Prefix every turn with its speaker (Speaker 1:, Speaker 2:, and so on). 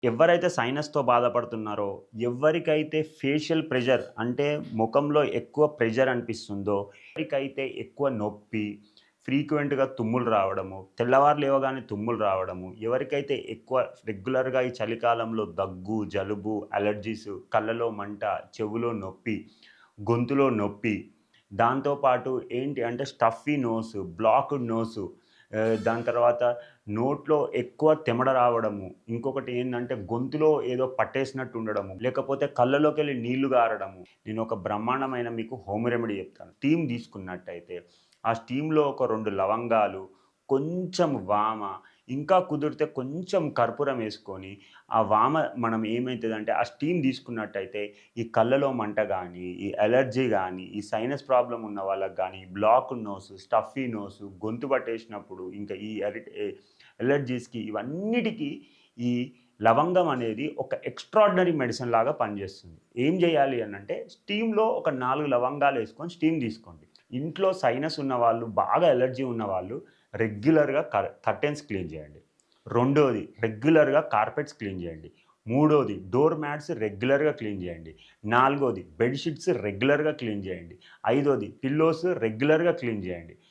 Speaker 1: ఎవరైతే సైనస్‌తో బాధపడుతున్నారో, ఎవరికైతే ఫేషియల్ ప్రెషర్ అంటే ముఖంలో ఎక్కువ ప్రెషర్ అనిపిస్తుందో, ఎవరికైతే ఎక్కువ నొప్పి, ఫ్రీక్వెంట్‌గా తుమ్ములు రావడము, తెల్లవారు లేవగానే తుమ్ములు రావడము, ఎవరికైతే ఎక్కువ రెగ్యులర్‌గా ఈ చలికాలంలో దగ్గు, జలుబు, అలర్జీస్, కళ్ళలో మంట, చెవులో నొప్పి, గొంతులో నొప్పి, దాంతో పాటు ఏంటి అంటే స్టఫీ నోస్, బ్లాక్డ్ నోసు, దాని తర్వాత నోట్లో ఎక్కువ తెమడ రావడము. ఇంకొకటి ఏందంటే గొంతులో ఏదో పట్టేసినట్టు ఉండడము. లేకపోతే కళ్ళలోకెళ్ళి నీళ్లు గారడము. నేనొక బ్రహ్మాండమైన మీకు హోమ్ రెమెడీ చెప్తాను. స్టీమ్ తీసుకున్నట్టయితే, ఆ స్టీమ్‌లో ఒక 2 లవంగాలు, కొంచెం వామ, ఇంకా కుదిరితే కొంచెం కర్పూరం యేసుకొని, ఆ వామ మనం ఏమైతదంటే ఆ స్టీమ్ తీసుకున్నట్టయితే, ఈ కళ్ళలో మంట గానీ, ఈ అలర్జీ గానీ, ఈ సైనస్ ప్రాబ్లమ్ ఉన్న వాళ్ళకి గానీ, బ్లాక్డ్ నోస్, స్టఫీ నోస్, గొంతు పట్టేసినప్పుడు, ఇంకా ఈ ఎలర్జీస్‌కి ఇవన్నిటికి ఈ లవంగం అనేది ఒక ఎక్స్‌ట్రార్డినరీ మెడిసిన్ లాగా పనిచేస్తుంది. ఏం జేయాలి అనంటే, స్టీమ్‌లో ఒక 4 లవంగాలేసుకొని స్టీమ్ తీసుకోండి. ఇంట్లో సైనస్ ఉన్నవాళ్ళు, బాగా అలర్జీ ఉన్నవాళ్ళు రెగ్యులర్‌గా కర్టెన్స్ క్లీన్ జేయండి. రెండోది రెగ్యులర్‌గా కార్పెట్స్ క్లీన్ జేయండి. మూడోది డోర్ మ్యాట్స్ రెగ్యులర్‌గా క్లీన్ జేయండి. నాలుగోది బెడ్ షీట్స్ రెగ్యులర్‌గా క్లీన్ జేయండి. ఐదోది పిల్లోస్ రెగ్యులర్‌గా క్లీన్ జేయండి.